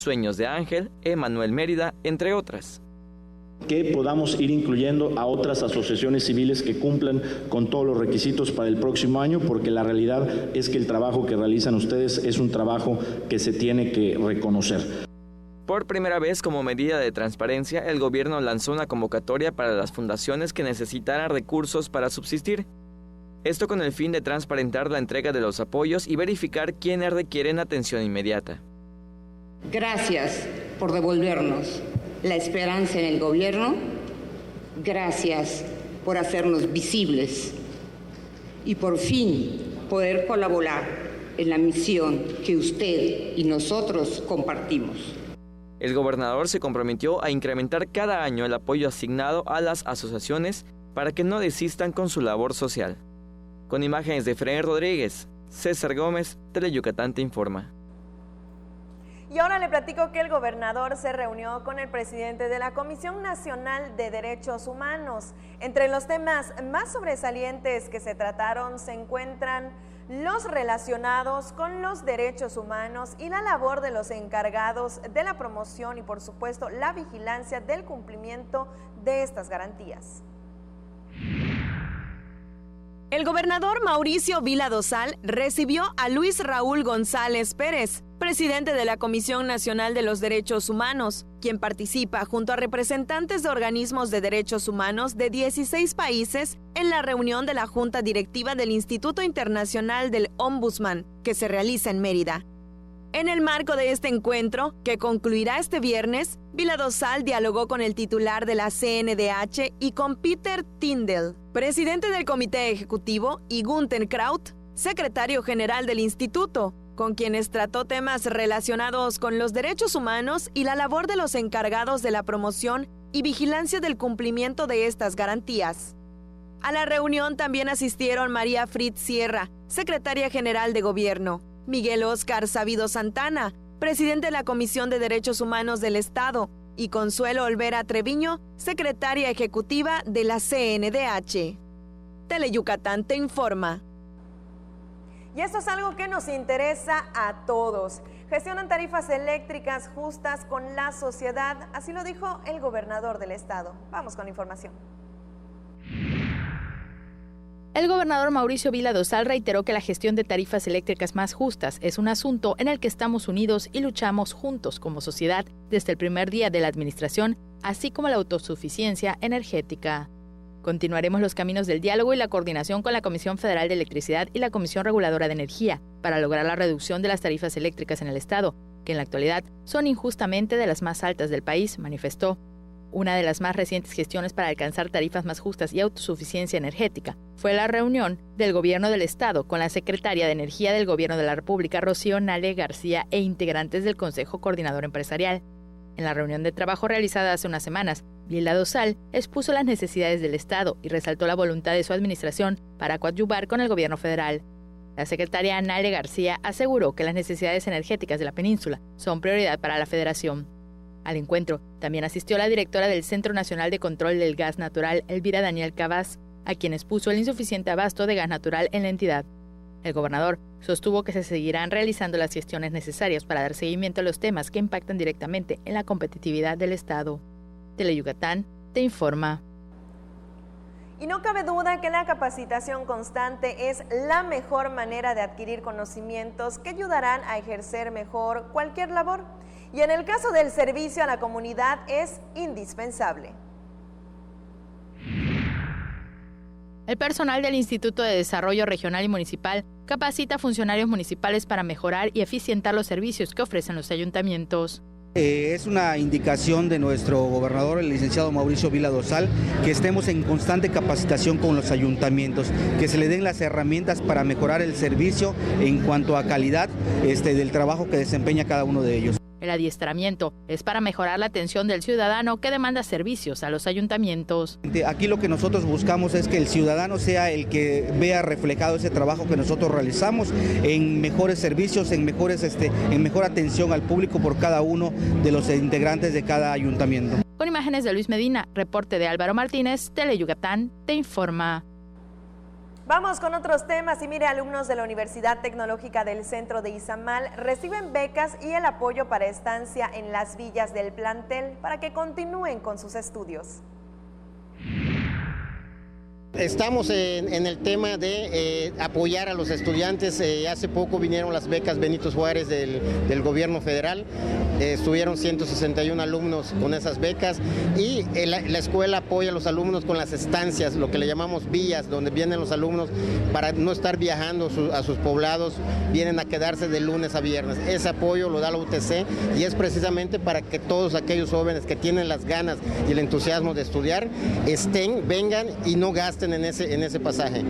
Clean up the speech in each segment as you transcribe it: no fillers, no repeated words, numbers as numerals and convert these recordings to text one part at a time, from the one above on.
Sueños de Ángel, Emanuel Mérida, entre otras. Que podamos ir incluyendo a otras asociaciones civiles que cumplan con todos los requisitos para el próximo año, porque la realidad es que el trabajo que realizan ustedes es un trabajo que se tiene que reconocer. Por primera vez, como medida de transparencia, el gobierno lanzó una convocatoria para las fundaciones que necesitaran recursos para subsistir. Esto con el fin de transparentar la entrega de los apoyos y verificar quiénes requieren atención inmediata. Gracias por devolvernos la esperanza en el gobierno. Gracias por hacernos visibles y por fin poder colaborar en la misión que usted y nosotros compartimos. El gobernador se comprometió a incrementar cada año el apoyo asignado a las asociaciones para que no desistan con su labor social. Con imágenes de Efraín Rodríguez, César Gómez, Teleyucatán te informa. Y ahora le platico que el gobernador se reunió con el presidente de la Comisión Nacional de Derechos Humanos. Entre los temas más sobresalientes que se trataron se encuentran los relacionados con los derechos humanos y la labor de los encargados de la promoción y, por supuesto, la vigilancia del cumplimiento de estas garantías. El gobernador Mauricio Vila Dosal recibió a Luis Raúl González Pérez, presidente de la Comisión Nacional de los Derechos Humanos, quien participa junto a representantes de organismos de derechos humanos de 16 países en la reunión de la Junta Directiva del Instituto Internacional del Ombudsman, que se realiza en Mérida. En el marco de este encuentro, que concluirá este viernes, Vila Dosal dialogó con el titular de la CNDH y con Peter Tindell, presidente del Comité Ejecutivo, y Gunther Kraut, secretario general del instituto, con quienes trató temas relacionados con los derechos humanos y la labor de los encargados de la promoción y vigilancia del cumplimiento de estas garantías. A la reunión también asistieron María Fritz Sierra, secretaria general de Gobierno, Miguel Óscar Sabido Santana, presidente de la Comisión de Derechos Humanos del Estado, y Consuelo Olvera Treviño, secretaria ejecutiva de la CNDH. Teleyucatán te informa. Y esto es algo que nos interesa a todos. Gestionan tarifas eléctricas justas con la sociedad, así lo dijo el gobernador del estado. Vamos con la información. El gobernador Mauricio Vila Dosal reiteró que la gestión de tarifas eléctricas más justas es un asunto en el que estamos unidos y luchamos juntos como sociedad desde el primer día de la administración, así como la autosuficiencia energética. Continuaremos los caminos del diálogo y la coordinación con la Comisión Federal de Electricidad y la Comisión Reguladora de Energía para lograr la reducción de las tarifas eléctricas en el estado, que en la actualidad son injustamente de las más altas del país, manifestó. Una de las más recientes gestiones para alcanzar tarifas más justas y autosuficiencia energética fue la reunión del Gobierno del Estado con la Secretaria de Energía del Gobierno de la República, Rocío Nale García, e integrantes del Consejo Coordinador Empresarial. En la reunión de trabajo realizada hace unas semanas, Vila Dosal expuso las necesidades del Estado y resaltó la voluntad de su administración para coadyuvar con el Gobierno federal. La secretaria Nale García aseguró que las necesidades energéticas de la península son prioridad para la Federación. Al encuentro también asistió la directora del Centro Nacional de Control del Gas Natural, Elvira Daniel Cabas, a quien expuso el insuficiente abasto de gas natural en la entidad. El gobernador sostuvo que se seguirán realizando las gestiones necesarias para dar seguimiento a los temas que impactan directamente en la competitividad del Estado. Teleyucatán te informa. Y no cabe duda que la capacitación constante es la mejor manera de adquirir conocimientos que ayudarán a ejercer mejor cualquier labor. Y en el caso del servicio a la comunidad es indispensable. El personal del Instituto de Desarrollo Regional y Municipal capacita a funcionarios municipales para mejorar y eficientar los servicios que ofrecen los ayuntamientos. Es una indicación de nuestro gobernador, el licenciado Mauricio Vila Dosal, que estemos en constante capacitación con los ayuntamientos, que se le den las herramientas para mejorar el servicio en cuanto a calidad del trabajo que desempeña cada uno de ellos. El adiestramiento es para mejorar la atención del ciudadano que demanda servicios a los ayuntamientos. Aquí lo que nosotros buscamos es que el ciudadano sea el que vea reflejado ese trabajo que nosotros realizamos en mejores servicios, en mejor atención al público por cada uno de los integrantes de cada ayuntamiento. Con imágenes de Luis Medina, reporte de Álvaro Martínez, Teleyucatán te informa. Vamos con otros temas y mire, alumnos de la Universidad Tecnológica del Centro de Izamal reciben becas y el apoyo para estancia en las villas del plantel para que continúen con sus estudios. Estamos en el tema de apoyar a los estudiantes. Hace poco vinieron las becas Benito Juárez del gobierno federal. Estuvieron 161 alumnos con esas becas y la escuela apoya a los alumnos con las estancias, lo que le llamamos villas, donde vienen los alumnos para no estar viajando a sus poblados, vienen a quedarse de lunes a viernes. Ese apoyo lo da la UTC y es precisamente para que todos aquellos jóvenes que tienen las ganas y el entusiasmo de estudiar vengan y no gasten en ese pasaje.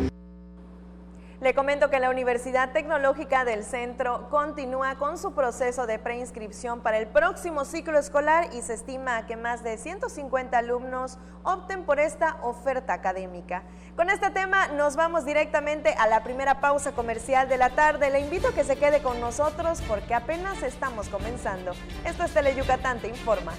Le comento que la Universidad Tecnológica del Centro continúa con su proceso de preinscripción para el próximo ciclo escolar y se estima que más de 150 alumnos opten por esta oferta académica. Con este tema nos vamos directamente a la primera pausa comercial de la tarde. Le invito a que se quede con nosotros porque apenas estamos comenzando. Esto es Teleyucatán Te Informa.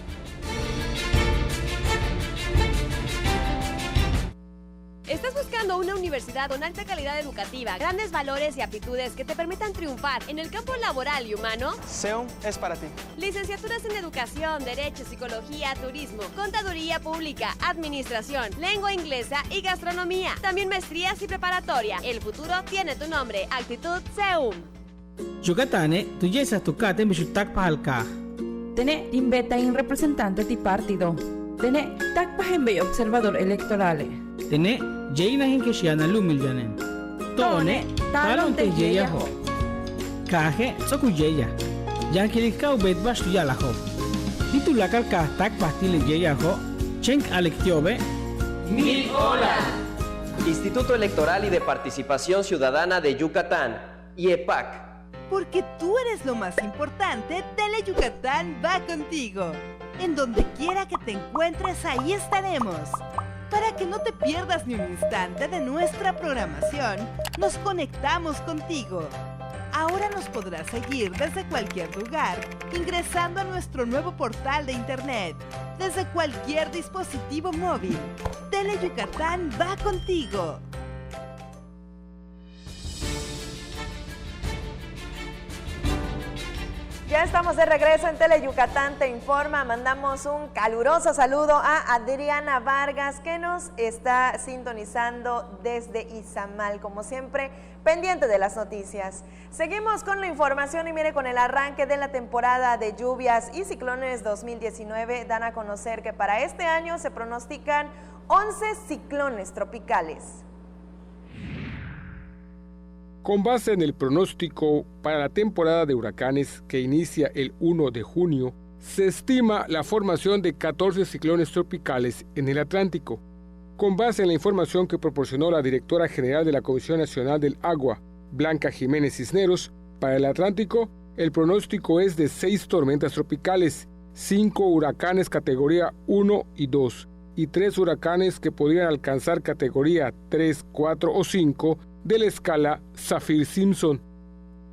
¿Estás buscando una universidad con alta calidad educativa, grandes valores y aptitudes que te permitan triunfar en el campo laboral y humano? CEUM es para ti. Licenciaturas en Educación, Derecho, Psicología, Turismo, Contaduría Pública, Administración, Lengua Inglesa y Gastronomía. También maestrías y preparatoria. El futuro tiene tu nombre. Actitud CEUM. Yucatane, tu yesa tu kate mishutak pahalka. Tene timbeta in representante ti partido. Tene tak pahembe observador electorale. Tene Jaina Hinkeshiana Lumiljanen. Tone, talon te yeya ho. Kaje, soku yeya. Yankilikau bet bastu yalaho. Titulakal kahtak pastile yeya ho. Chenk alektiobe. ¡Mil hola! Instituto Electoral y de Participación Ciudadana de Yucatán, IEPAC. Porque tú eres lo más importante, Teleyucatán va contigo. En donde quiera que te encuentres, ahí estaremos. Para que no te pierdas ni un instante de nuestra programación, nos conectamos contigo. Ahora nos podrás seguir desde cualquier lugar, ingresando a nuestro nuevo portal de internet, desde cualquier dispositivo móvil. Teleyucatán va contigo. Ya estamos de regreso en Teleyucatán Te Informa. Mandamos un caluroso saludo a Adriana Vargas que nos está sintonizando desde Izamal, como siempre, pendiente de las noticias. Seguimos con la información y mire, con el arranque de la temporada de lluvias y ciclones 2019, dan a conocer que para este año se pronostican 11 ciclones tropicales. Con base en el pronóstico para la temporada de huracanes que inicia el 1 de junio, se estima la formación de 14 ciclones tropicales en el Atlántico. Con base en la información que proporcionó la directora general de la Comisión Nacional del Agua, Blanca Jiménez Cisneros, para el Atlántico, el pronóstico es de 6 tormentas tropicales, 5 huracanes categoría 1 y 2, y 3 huracanes que podrían alcanzar categoría 3, 4 o 5, de la escala Saffir-Simpson.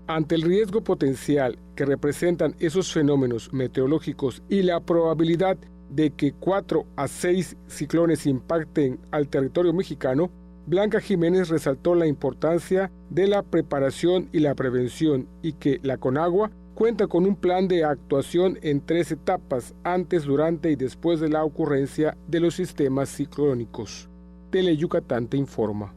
Ante el riesgo potencial que representan esos fenómenos meteorológicos y la probabilidad de que 4 a 6 ciclones impacten al territorio mexicano, Blanca Jiménez resaltó la importancia de la preparación y la prevención y que la Conagua cuenta con un plan de actuación en 3 etapas, antes, durante y después de la ocurrencia de los sistemas ciclónicos. Teleyucatán Te Informa.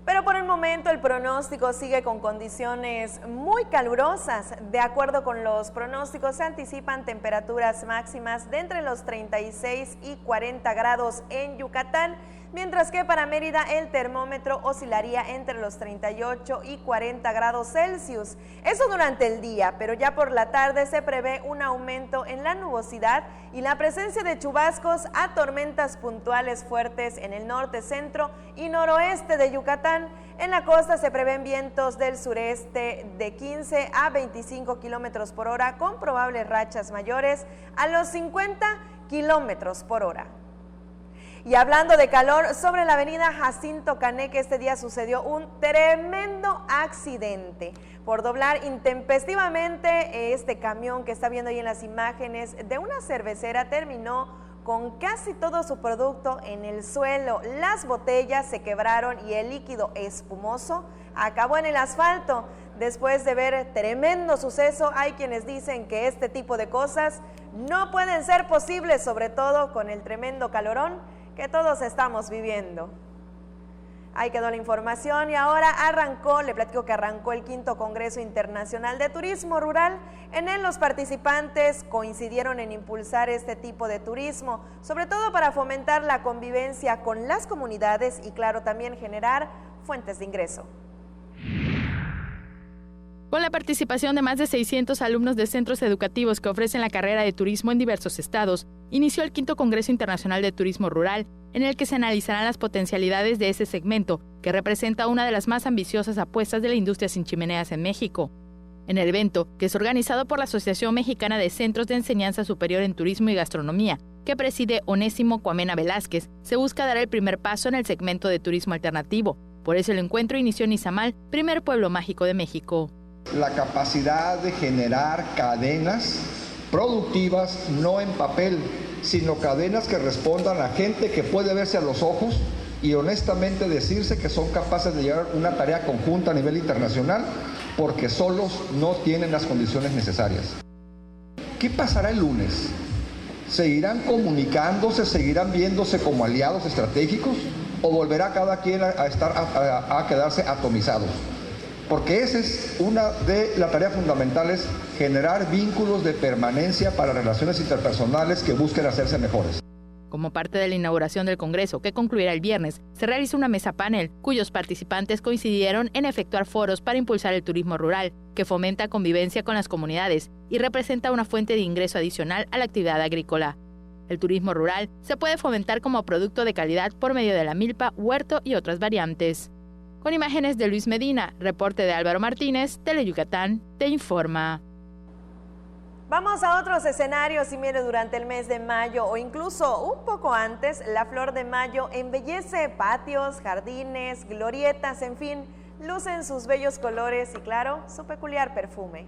Pero por el momento el pronóstico sigue con condiciones muy calurosas. De acuerdo con los pronósticos, se anticipan temperaturas máximas de entre los 36 y 40 grados en Yucatán, mientras que para Mérida el termómetro oscilaría entre los 38 y 40 grados Celsius. Eso durante el día, pero ya por la tarde se prevé un aumento en la nubosidad y la presencia de chubascos a tormentas puntuales fuertes en el norte, centro y noroeste de Yucatán. En la costa se prevén vientos del sureste de 15 a 25 kilómetros por hora con probables rachas mayores a los 50 kilómetros por hora. Y hablando de calor, sobre la avenida Jacinto Caneque este día sucedió un tremendo accidente. Por doblar intempestivamente este camión que está viendo ahí en las imágenes de una cervecera terminó con casi todo su producto en el suelo. Las botellas se quebraron y el líquido espumoso acabó en el asfalto. Después de ver tremendo suceso, hay quienes dicen que este tipo de cosas no pueden ser posibles, sobre todo con el tremendo calorón que todos estamos viviendo. Ahí quedó la información y ahora le platico que arrancó el 5º Congreso Internacional de Turismo Rural. En él los participantes coincidieron en impulsar este tipo de turismo, sobre todo para fomentar la convivencia con las comunidades y, claro, también generar fuentes de ingreso. Con la participación de más de 600 alumnos de centros educativos que ofrecen la carrera de turismo en diversos estados, inició el 5º Congreso Internacional de Turismo Rural, en el que se analizarán las potencialidades de ese segmento, que representa una de las más ambiciosas apuestas de la industria sin chimeneas en México. En el evento, que es organizado por la Asociación Mexicana de Centros de Enseñanza Superior en Turismo y Gastronomía, que preside Onésimo Cuamena Velázquez, se busca dar el primer paso en el segmento de turismo alternativo. Por eso el encuentro inició en Izamal, primer pueblo mágico de México. La capacidad de generar cadenas productivas, no en papel, sino cadenas que respondan a gente que puede verse a los ojos y honestamente decirse que son capaces de llevar una tarea conjunta a nivel internacional porque solos no tienen las condiciones necesarias. ¿Qué pasará el lunes? ¿Seguirán comunicándose, seguirán viéndose como aliados estratégicos o volverá cada quien a quedarse atomizados? Porque esa es una de las tareas fundamentales, generar vínculos de permanencia para relaciones interpersonales que busquen hacerse mejores. Como parte de la inauguración del Congreso, que concluirá el viernes, se realizó una mesa panel, cuyos participantes coincidieron en efectuar foros para impulsar el turismo rural, que fomenta convivencia con las comunidades y representa una fuente de ingreso adicional a la actividad agrícola. El turismo rural se puede fomentar como producto de calidad por medio de la milpa, huerto y otras variantes. Con imágenes de Luis Medina, reporte de Álvaro Martínez, Teleyucatán, te informa. Vamos a otros escenarios y mire, durante el mes de mayo o incluso un poco antes, la flor de mayo embellece patios, jardines, glorietas, en fin, lucen sus bellos colores y, claro, su peculiar perfume.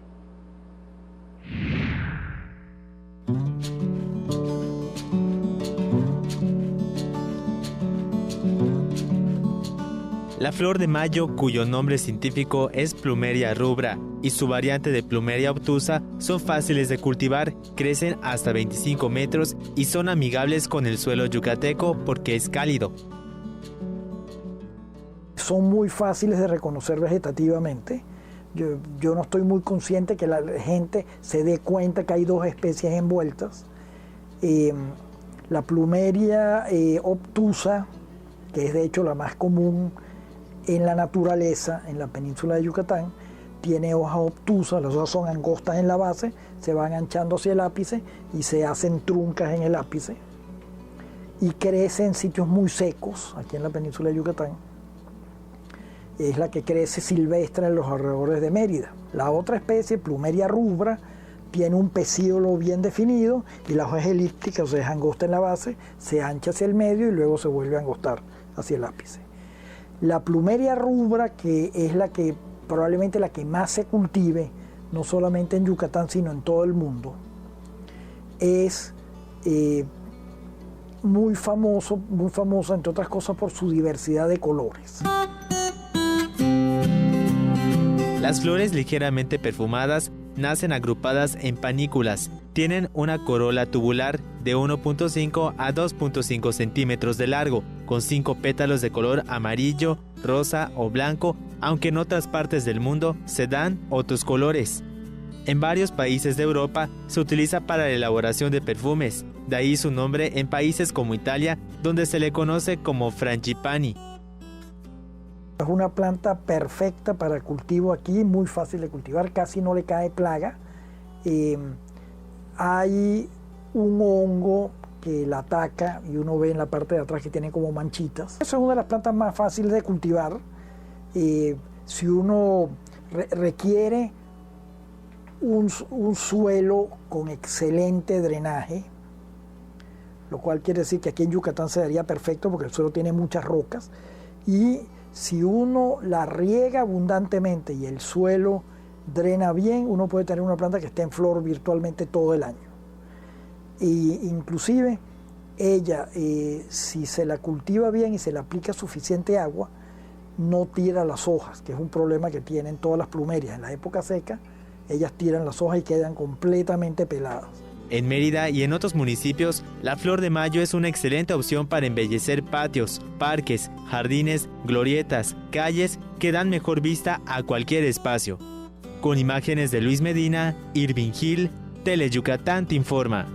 La flor de mayo, cuyo nombre científico es Plumeria rubra, y su variante de Plumeria obtusa, son fáciles de cultivar, crecen hasta 25 metros y son amigables con el suelo yucateco porque es cálido. Son muy fáciles de reconocer vegetativamente. Yo no estoy muy consciente que la gente se dé cuenta que hay dos especies envueltas. La Plumeria obtusa, que es de hecho la más común en la naturaleza, en la península de Yucatán, tiene hojas obtusas, las hojas son angostas en la base, se van anchando hacia el ápice y se hacen truncas en el ápice y crece en sitios muy secos, aquí en la península de Yucatán. Es la que crece silvestre en los alrededores de Mérida. La otra especie, Plumeria rubra, tiene un pecíolo bien definido y la hoja es elíptica, o sea, es angosta en la base, se ancha hacia el medio y luego se vuelve a angostar hacia el ápice. La Plumeria rubra, que es la que probablemente la que más se cultive, no solamente en Yucatán, sino en todo el mundo, es muy famosa, entre otras cosas, por su diversidad de colores. Las flores ligeramente perfumadas nacen agrupadas en panículas. Tienen una corola tubular de 1.5 a 2.5 centímetros de largo, con 5 pétalos de color amarillo, rosa o blanco, aunque en otras partes del mundo se dan otros colores. En varios países de Europa se utiliza para la elaboración de perfumes, de ahí su nombre en países como Italia, donde se le conoce como frangipani. Es una planta perfecta para el cultivo aquí, muy fácil de cultivar, casi no le cae plaga. Hay un hongo que la ataca y uno ve en la parte de atrás que tiene como manchitas. Esa es una de las plantas más fáciles de cultivar. Si uno requiere un suelo con excelente drenaje, lo cual quiere decir que aquí en Yucatán se daría perfecto porque el suelo tiene muchas rocas, y si uno la riega abundantemente y el suelo drena bien, uno puede tener una planta que esté en flor virtualmente todo el año. Y inclusive ella, si se la cultiva bien y se le aplica suficiente agua, no tira las hojas, que es un problema que tienen todas las plumerias. En la época seca, ellas tiran las hojas y quedan completamente peladas. En Mérida y en otros municipios, la flor de mayo es una excelente opción para embellecer patios, parques, jardines, glorietas, calles que dan mejor vista a cualquier espacio. Con imágenes de Luis Medina, Irving Gil, Teleyucatán te informa.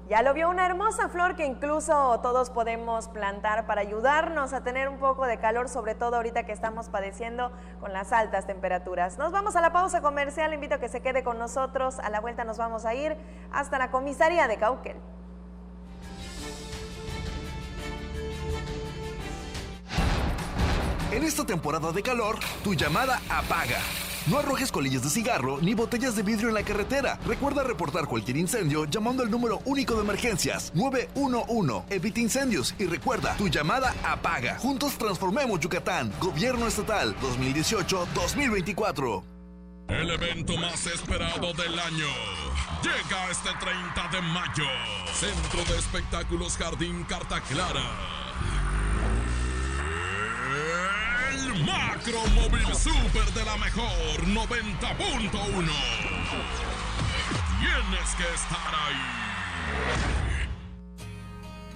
Ya lo vio, una hermosa flor que incluso todos podemos plantar para ayudarnos a tener un poco de calor, sobre todo ahorita que estamos padeciendo con las altas temperaturas. Nos vamos a la pausa comercial, le invito a que se quede con nosotros. A la vuelta nos vamos a ir hasta la comisaría de Cauquel. En esta temporada de calor, tu llamada apaga. No arrojes colillas de cigarro ni botellas de vidrio en la carretera. Recuerda reportar cualquier incendio llamando al número único de emergencias 911. Evita incendios y recuerda, tu llamada apaga. Juntos transformemos Yucatán. Gobierno Estatal 2018-2024. El evento más esperado del año llega este 30 de mayo. Centro de Espectáculos Jardín Carta Clara. El Macro Móvil Super de la Mejor 90.1. Tienes que estar ahí.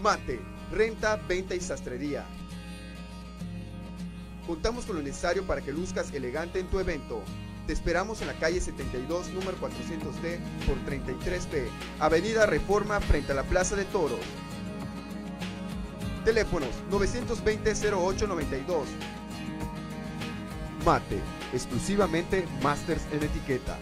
Mate, renta, venta y sastrería. Contamos con lo necesario para que luzcas elegante en tu evento. Te esperamos en la calle 72, número 400D por 33B, Avenida Reforma frente a la Plaza de Toros. Teléfonos 920-0892. Mate, exclusivamente Masters en etiqueta.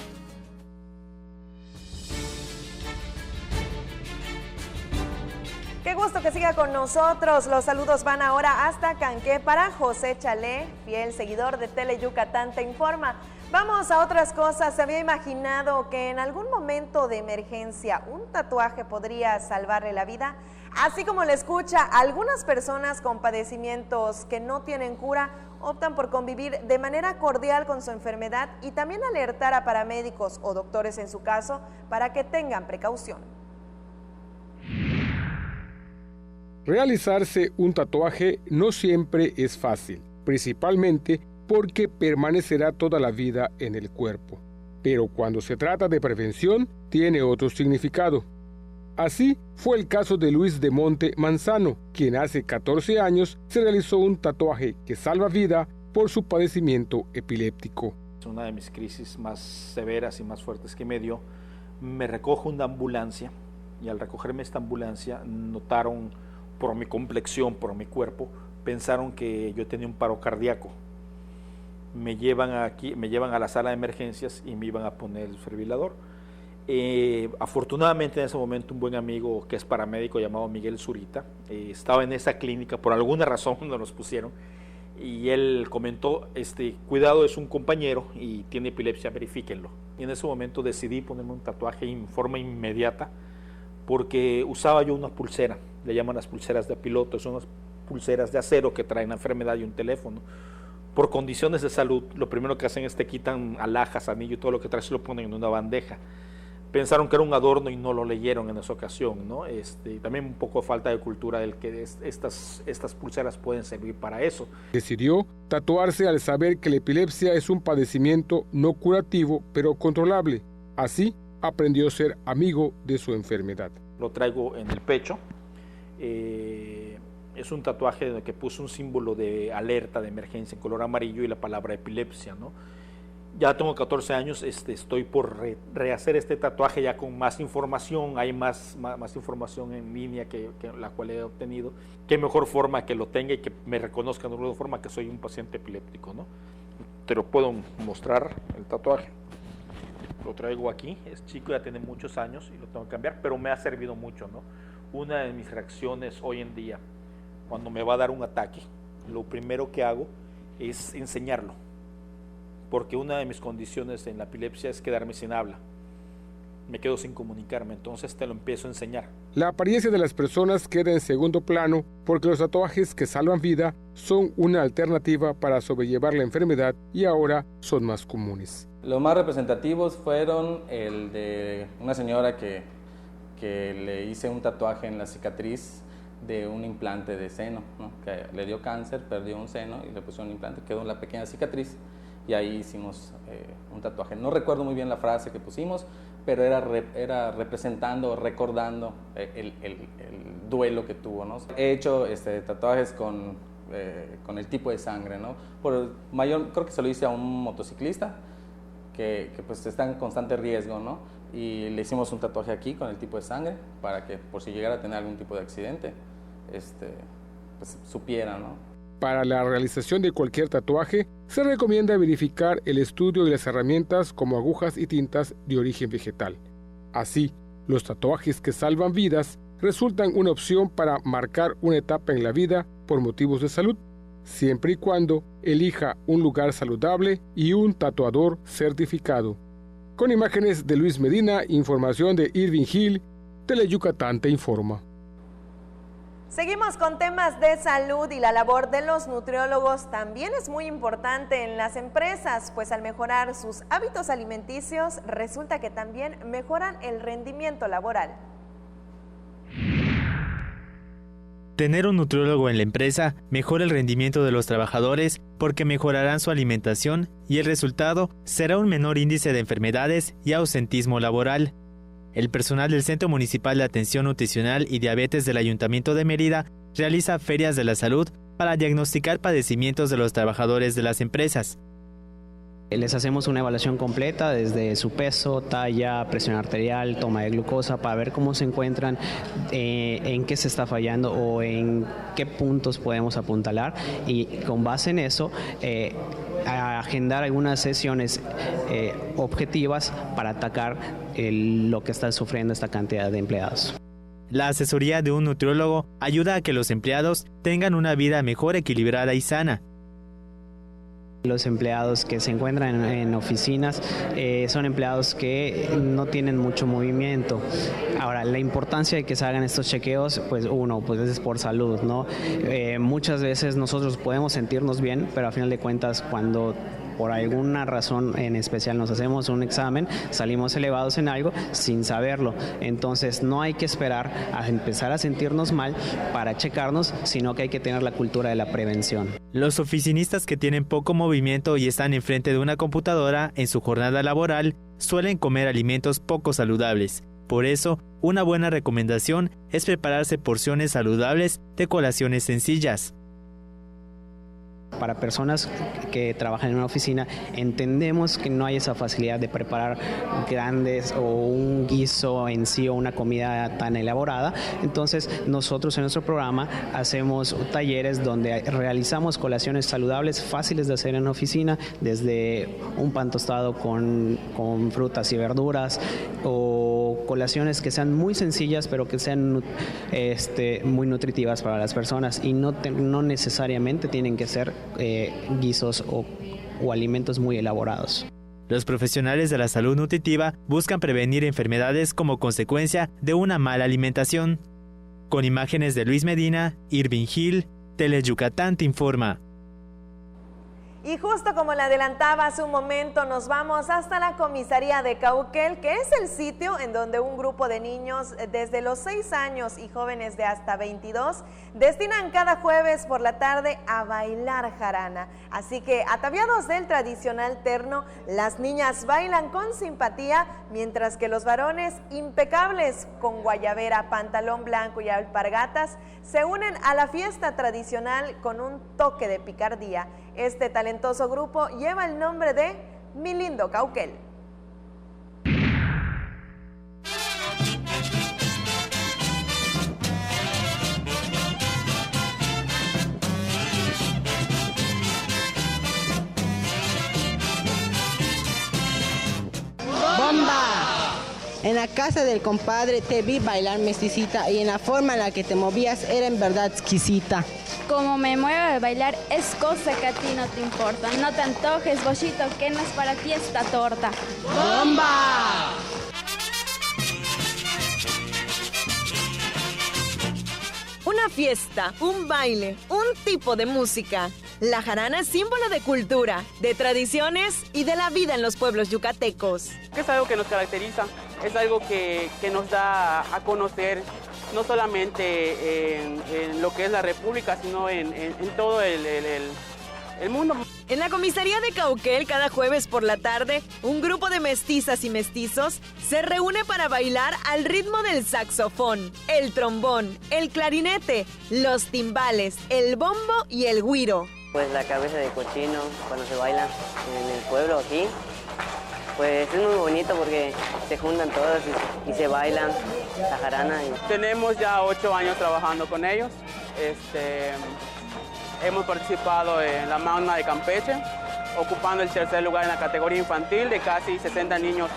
Qué gusto que siga con nosotros. Los saludos van ahora hasta Canqué para José Chalé, fiel seguidor de Teleyucatán te informa. Vamos a otras cosas. ¿Se había imaginado que en algún momento de emergencia un tatuaje podría salvarle la vida? Así como le escucha, algunas personas con padecimientos que no tienen cura optan por convivir de manera cordial con su enfermedad y también alertar a paramédicos o doctores en su caso para que tengan precaución. Realizarse un tatuaje no siempre es fácil, principalmente porque permanecerá toda la vida en el cuerpo. Pero cuando se trata de prevención, tiene otro significado. Así fue el caso de Luis de Monte Manzano, quien hace 14 años se realizó un tatuaje que salva vida por su padecimiento epiléptico. Una de mis crisis más severas y más fuertes que me dio, me recojo una ambulancia y al recogerme esta ambulancia notaron por mi complexión, por mi cuerpo, pensaron que yo tenía un paro cardíaco. Me llevan a la sala de emergencias y me iban a poner el desfibrilador. Afortunadamente en ese momento un buen amigo que es paramédico llamado Miguel Zurita estaba en esa clínica, por alguna razón nos los pusieron y él comentó, cuidado, es un compañero y tiene epilepsia, verifíquenlo. Y en ese momento decidí ponerme un tatuaje en forma inmediata porque usaba yo una pulsera, le llaman las pulseras de piloto, son unas pulseras de acero que traen la enfermedad y un teléfono. Por condiciones de salud, lo primero que hacen es te quitan alhajas, anillo y todo lo que traes, lo ponen en una bandeja. Pensaron que era un adorno y no lo leyeron en esa ocasión, ¿no? También un poco de falta de cultura del que estas pulseras pueden servir para eso. Decidió tatuarse al saber que la epilepsia es un padecimiento no curativo, pero controlable. Así aprendió a ser amigo de su enfermedad. Lo traigo en el pecho. Es un tatuaje en el que puse un símbolo de alerta de emergencia en color amarillo y la palabra epilepsia, ¿no? Ya tengo 14 años, estoy por rehacer este tatuaje ya con más información, hay más información en línea que la cual he obtenido. Qué mejor forma que lo tenga y que me reconozcan de alguna forma que soy un paciente epiléptico, ¿no? Te lo puedo mostrar, el tatuaje. Lo traigo aquí, es chico, ya tiene muchos años y lo tengo que cambiar, pero me ha servido mucho, ¿no? Una de mis reacciones hoy en día, cuando me va a dar un ataque, lo primero que hago es enseñarlo. Porque una de mis condiciones en la epilepsia es quedarme sin habla. me quedo sin comunicarme, entonces te lo empiezo a enseñar. La apariencia de las personas queda en segundo plano porque los tatuajes que salvan vida son una alternativa para sobrellevar la enfermedad y ahora son más comunes. Los más representativos fueron el de una señora que le hice un tatuaje en la cicatriz de un implante de seno, ¿no? Que le dio cáncer, perdió un seno y le pusieron un implante, quedó la pequeña cicatriz y ahí hicimos un tatuaje. No recuerdo muy bien la frase que pusimos, pero era representando, recordando el duelo que tuvo, ¿no? He hecho tatuajes con el tipo de sangre, ¿no? Creo que se lo hice a un motociclista que pues está en constante riesgo, ¿no? Y le hicimos un tatuaje aquí con el tipo de sangre para que por si llegara a tener algún tipo de accidente, pues supiera, ¿no? Para la realización de cualquier tatuaje, se recomienda verificar el estudio y las herramientas como agujas y tintas de origen vegetal. Así, los tatuajes que salvan vidas resultan una opción para marcar una etapa en la vida por motivos de salud, siempre y cuando elija un lugar saludable y un tatuador certificado. Con imágenes de Luis Medina, información de Irving Hill, Teleyucatán te informa. Seguimos con temas de salud y la labor de los nutriólogos también es muy importante en las empresas, pues al mejorar sus hábitos alimenticios resulta que también mejoran el rendimiento laboral. Tener un nutriólogo en la empresa mejora el rendimiento de los trabajadores porque mejorarán su alimentación y el resultado será un menor índice de enfermedades y ausentismo laboral. El personal del Centro Municipal de Atención Nutricional y Diabetes del Ayuntamiento de Mérida realiza ferias de la salud para diagnosticar padecimientos de los trabajadores de las empresas. Les hacemos una evaluación completa desde su peso, talla, presión arterial, toma de glucosa para ver cómo se encuentran, en qué se está fallando o en qué puntos podemos apuntalar y con base en eso a agendar algunas sesiones objetivas para atacar lo que está sufriendo esta cantidad de empleados. La asesoría de un nutriólogo ayuda a que los empleados tengan una vida mejor equilibrada y sana. Los empleados que se encuentran en oficinas son empleados que no tienen mucho movimiento. Ahora, la importancia de que se hagan estos chequeos, pues es por salud, ¿no? Muchas veces nosotros podemos sentirnos bien, pero a final de cuentas cuando por alguna razón en especial nos hacemos un examen, salimos elevados en algo sin saberlo. Entonces no hay que esperar a empezar a sentirnos mal para checarnos, sino que hay que tener la cultura de la prevención. Los oficinistas que tienen poco movimiento y están enfrente de una computadora en su jornada laboral suelen comer alimentos poco saludables. Por eso, una buena recomendación es prepararse porciones saludables de colaciones sencillas. Para personas que trabajan en una oficina, entendemos que no hay esa facilidad de preparar grandes o un guiso en sí o una comida tan elaborada. Entonces, nosotros en nuestro programa hacemos talleres donde realizamos colaciones saludables fáciles de hacer en la oficina, desde un pan tostado con frutas y verduras o colaciones que sean muy sencillas pero que sean muy nutritivas para las personas y no necesariamente tienen que ser guisos o alimentos muy elaborados. Los profesionales de la salud nutritiva buscan prevenir enfermedades como consecuencia de una mala alimentación. Con imágenes de Luis Medina, Irving Hill, Teleyucatán te informa. Y justo como le adelantaba hace un momento, nos vamos hasta la comisaría de Cauquel, que es el sitio en donde un grupo de niños desde los 6 años y jóvenes de hasta 22 destinan cada jueves por la tarde a bailar jarana. Así que, ataviados del tradicional terno, las niñas bailan con simpatía, mientras que los varones, impecables con guayabera, pantalón blanco y alpargatas, se unen a la fiesta tradicional con un toque de picardía. Este talentoso grupo lleva el nombre de Mi Lindo Cauquel. ¡Bomba! En la casa del compadre te vi bailar mesticita y en la forma en la que te movías era en verdad exquisita. Como me muevo a bailar es cosa que a ti no te importa. No te antojes, bochito, que no es para ti esta torta. ¡Bomba! Una fiesta, un baile, un tipo de música. La jarana es símbolo de cultura, de tradiciones y de la vida en los pueblos yucatecos. Es algo que nos caracteriza, es algo que nos da a conocer no solamente en lo que es la República, sino en todo el mundo. En la comisaría de Cauquel, cada jueves por la tarde, un grupo de mestizas y mestizos se reúne para bailar al ritmo del saxofón, el trombón, el clarinete, los timbales, el bombo y el güiro. Pues la cabeza de cochino, cuando se baila en el pueblo aquí, pues es muy bonito porque se juntan todos y se bailan la jarana. Tenemos ya 8 años trabajando con ellos. Hemos participado en la Magna de Campeche, ocupando el tercer lugar en la categoría infantil de casi 60 niños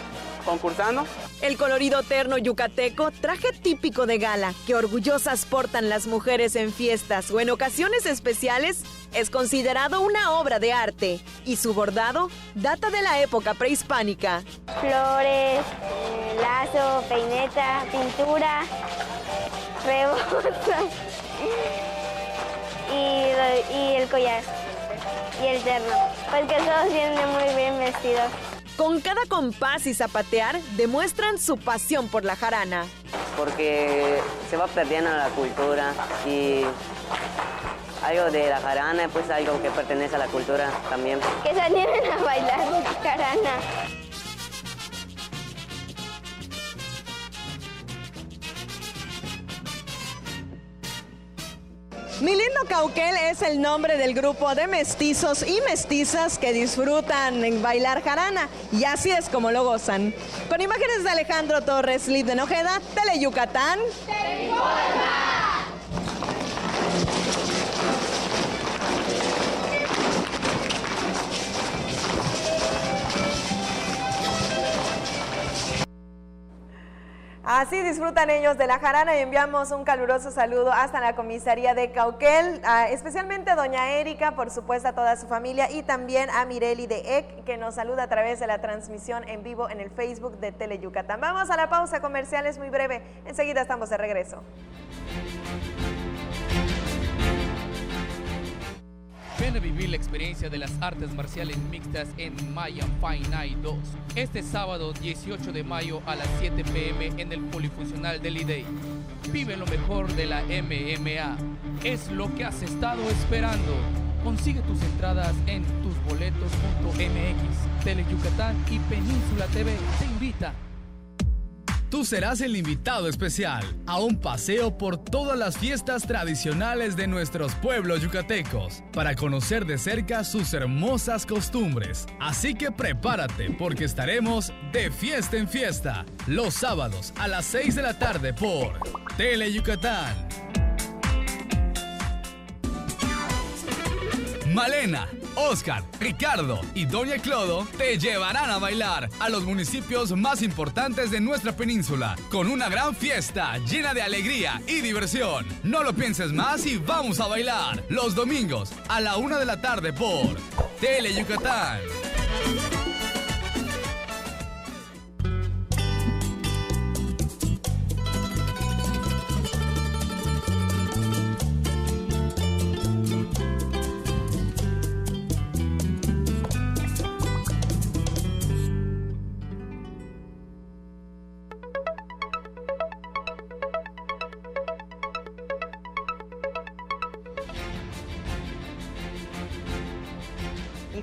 concursando. El colorido terno yucateco, traje típico de gala que orgullosas portan las mujeres en fiestas o en ocasiones especiales, es considerado una obra de arte y su bordado data de la época prehispánica. Flores, lazo, peineta, pintura, rebozo y el collar y el terno, porque todos vienen muy bien vestidos. Con cada compás y zapatear demuestran su pasión por la jarana. Porque se va perdiendo la cultura y algo de la jarana, pues algo que pertenece a la cultura también. Que se animen a bailar jarana. Mi lindo Cauquel es el nombre del grupo de mestizos y mestizas que disfrutan en bailar jarana, y así es como lo gozan. Con imágenes de Alejandro Torres, Liv de Nojeda, Tele Yucatán. ¡Te informa! Así disfrutan ellos de la jarana y enviamos un caluroso saludo hasta la comisaría de Cauquel, especialmente a doña Erika, por supuesto a toda su familia, y también a Mireli de EC, que nos saluda a través de la transmisión en vivo en el Facebook de Tele Yucatán. Vamos a la pausa comercial, es muy breve, enseguida estamos de regreso. Ven a vivir la experiencia de las artes marciales mixtas en Maya Fight Night 2. Este sábado 18 de mayo a las 7 p.m. en el Polifuncional del IDEI. Vive lo mejor de la MMA. Es lo que has estado esperando. Consigue tus entradas en tusboletos.mx. Tele Yucatán y Península TV te invita. Tú serás el invitado especial a un paseo por todas las fiestas tradicionales de nuestros pueblos yucatecos para conocer de cerca sus hermosas costumbres. Así que prepárate porque estaremos de fiesta en fiesta los sábados a las 6 de la tarde por Tele Yucatán. Malena, Oscar, Ricardo y Doña Clodo te llevarán a bailar a los municipios más importantes de nuestra península con una gran fiesta llena de alegría y diversión. No lo pienses más y vamos a bailar los domingos a la 1 de la tarde por Tele Yucatán.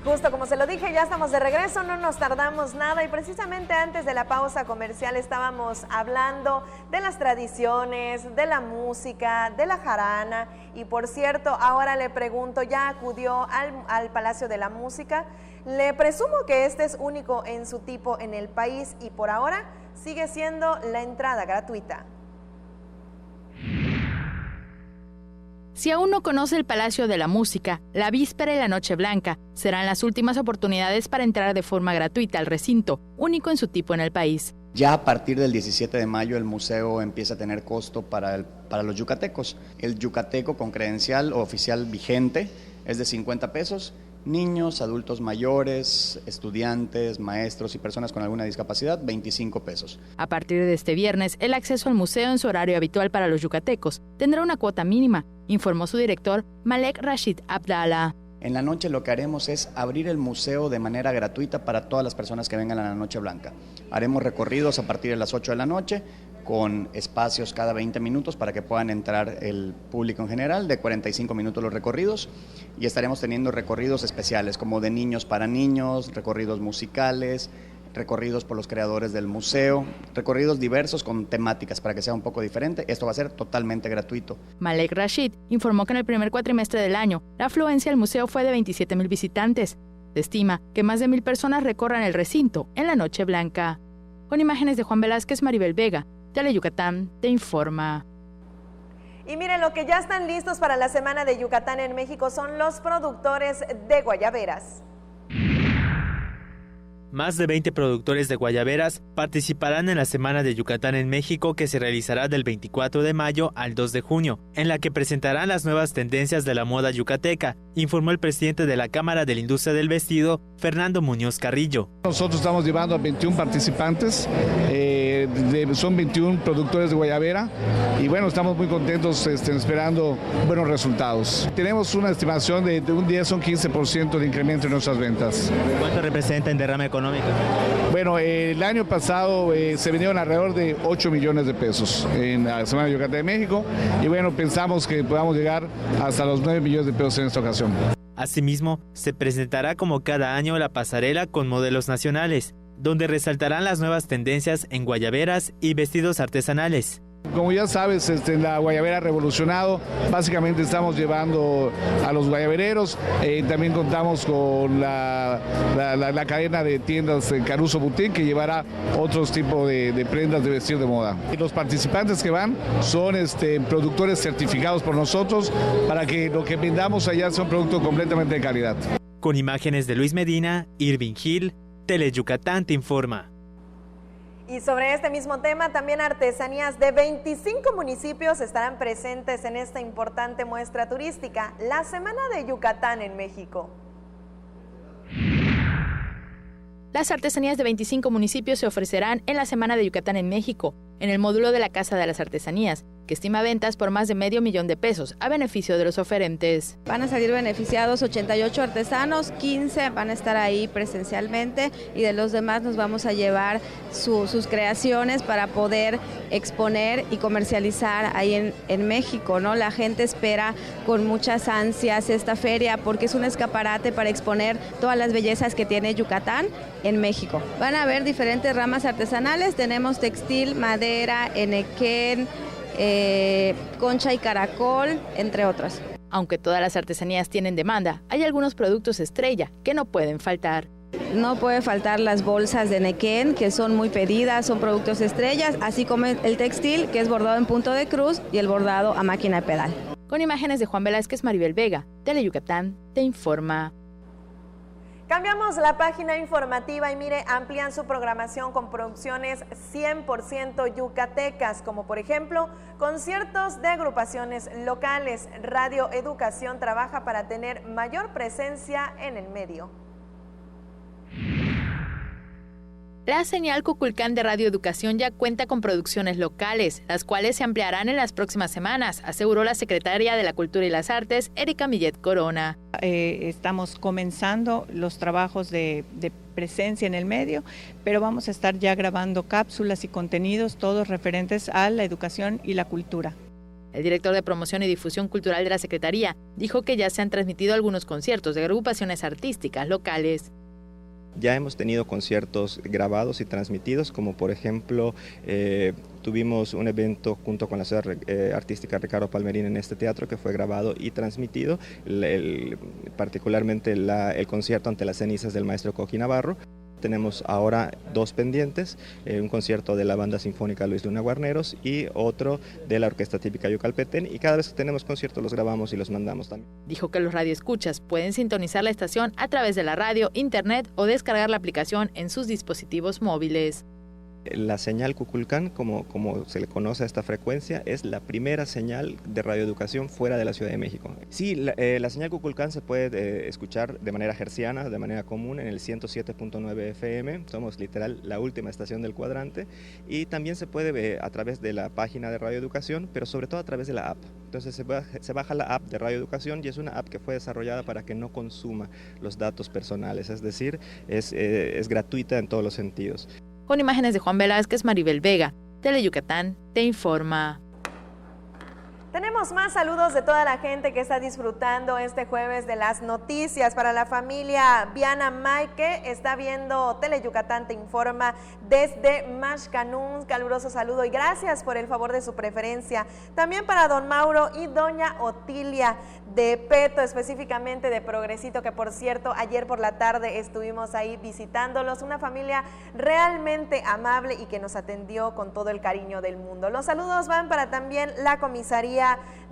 Justo como se lo dije, ya estamos de regreso, no nos tardamos nada y precisamente antes de la pausa comercial estábamos hablando de las tradiciones, de la música, de la jarana y por cierto, ahora le pregunto, ya acudió al Palacio de la Música, le presumo que este es único en su tipo en el país y por ahora sigue siendo la entrada gratuita. Si aún no conoce el Palacio de la Música, la víspera y la Noche Blanca serán las últimas oportunidades para entrar de forma gratuita al recinto, único en su tipo en el país. Ya a partir del 17 de mayo el museo empieza a tener costo para los yucatecos. El yucateco con credencial oficial vigente es de 50 pesos Niños, adultos mayores, estudiantes, maestros y personas con alguna discapacidad, 25 pesos. A partir de este viernes, el acceso al museo en su horario habitual para los yucatecos tendrá una cuota mínima, informó su director Malek Rashid Abdallah. En la noche lo que haremos es abrir el museo de manera gratuita para todas las personas que vengan a la Noche Blanca. Haremos recorridos a partir de las 8 de la noche, con espacios cada 20 minutos para que puedan entrar el público en general, de 45 minutos los recorridos, y estaremos teniendo recorridos especiales como de niños para niños, recorridos musicales, recorridos por los creadores del museo, recorridos diversos con temáticas para que sea un poco diferente. Esto va a ser totalmente gratuito. Malek Rashid informó que en el primer cuatrimestre del año la afluencia al museo fue de 27,000 visitantes. Se estima que más de 1,000 personas recorran el recinto en la Noche Blanca. Con imágenes de Juan Velázquez, Maribel Vega, Teleyucatán te informa. Y miren, lo que ya están listos para la Semana de Yucatán en México son los productores de guayaberas. Más de 20 productores de guayaberas participarán en la Semana de Yucatán en México, que se realizará del 24 de mayo al 2 de junio, en la que presentarán las nuevas tendencias de la moda yucateca, informó el presidente de la Cámara de la Industria del Vestido, Fernando Muñoz Carrillo. Nosotros estamos llevando a 21 participantes, son 21 productores de guayabera, y bueno, estamos muy contentos esperando buenos resultados. Tenemos una estimación de un 10 o un 15% de incremento en nuestras ventas. ¿Cuánto representa en derrama económico? Bueno, el año pasado se vendieron alrededor de 8 millones de pesos en la Semana de Yucatán de México, y bueno, pensamos que podamos llegar hasta los 9 millones de pesos en esta ocasión. Asimismo, se presentará como cada año la pasarela con modelos nacionales, donde resaltarán las nuevas tendencias en guayaberas y vestidos artesanales. Como ya sabes, la guayabera ha revolucionado. Básicamente estamos llevando a los guayabereros. También contamos con la cadena de tiendas Caruso Boutique, que llevará otros tipos de prendas de vestir de moda. Y los participantes que van son productores certificados por nosotros, para que lo que vendamos allá sea un producto completamente de calidad. Con imágenes de Luis Medina, Irving Gil, Teleyucatán te informa. Y sobre este mismo tema, también artesanías de 25 municipios estarán presentes en esta importante muestra turística, la Semana de Yucatán en México. Las artesanías de 25 municipios se ofrecerán en la Semana de Yucatán en México, en el módulo de la Casa de las Artesanías, que estima ventas por más de $500,000 pesos a beneficio de los oferentes. Van a salir beneficiados 88 artesanos, 15 van a estar ahí presencialmente, y de los demás nos vamos a llevar sus creaciones para poder exponer y comercializar ahí en México, ¿no? La gente espera con muchas ansias esta feria, porque es un escaparate para exponer todas las bellezas que tiene Yucatán en México. Van a haber diferentes ramas artesanales, tenemos textil, madera, enequén, concha y caracol, entre otras. Aunque todas las artesanías tienen demanda, hay algunos productos estrella que no pueden faltar. No puede faltar las bolsas de nequén, que son muy pedidas, son productos estrellas, así como el textil, que es bordado en punto de cruz, y el bordado a máquina de pedal. Con imágenes de Juan Velázquez, Maribel Vega, Teleyucatán te informa. Cambiamos la página informativa y mire, amplían su programación con producciones 100% yucatecas, como por ejemplo, conciertos de agrupaciones locales. Radio Educación trabaja para tener mayor presencia en el medio. La señal Cuculcán de Radio Educación ya cuenta con producciones locales, las cuales se ampliarán en las próximas semanas, aseguró la secretaria de la Cultura y las Artes, Erika Millet Corona. Estamos comenzando los trabajos de presencia en el medio, pero vamos a estar ya grabando cápsulas y contenidos, todos referentes a la educación y la cultura. El director de Promoción y Difusión Cultural de la Secretaría dijo que ya se han transmitido algunos conciertos de agrupaciones artísticas locales. Ya hemos tenido conciertos grabados y transmitidos, como por ejemplo tuvimos un evento junto con la Sociedad Artística Ricardo Palmerín en este teatro, que fue grabado y transmitido, particularmente el concierto ante las cenizas del maestro Coqui Navarro. Tenemos ahora 2 pendientes, un concierto de la Banda Sinfónica Luis Luna Guarneros y otro de la Orquesta Típica Yucalpetén, y cada vez que tenemos conciertos los grabamos y los mandamos también. Dijo que los radioescuchas pueden sintonizar la estación a través de la radio, internet o descargar la aplicación en sus dispositivos móviles. La señal Cuculcán, como se le conoce a esta frecuencia, es la primera señal de radioeducación fuera de la Ciudad de México. Sí, la señal Cuculcán se puede escuchar de manera hertziana, de manera común, en el 107.9 FM. Somos literal la última estación del cuadrante. Y también se puede ver a través de la página de radioeducación, pero sobre todo a través de la app. Entonces se baja la app de radioeducación y es una app que fue desarrollada para que no consuma los datos personales, es decir, es gratuita en todos los sentidos. Con imágenes de Juan Velázquez, Maribel Vega, Teleyucatán, te informa. Tenemos más saludos de toda la gente que está disfrutando este jueves de las noticias. Para la familia Viana Maike, está viendo Teleyucatán te informa desde Maxcanún. Caluroso saludo y gracias por el favor de su preferencia. También para don Mauro y doña Otilia de Peto, específicamente de Progresito, que por cierto ayer por la tarde estuvimos ahí visitándolos. Una familia realmente amable y que nos atendió con todo el cariño del mundo. Los saludos van para también la comisaría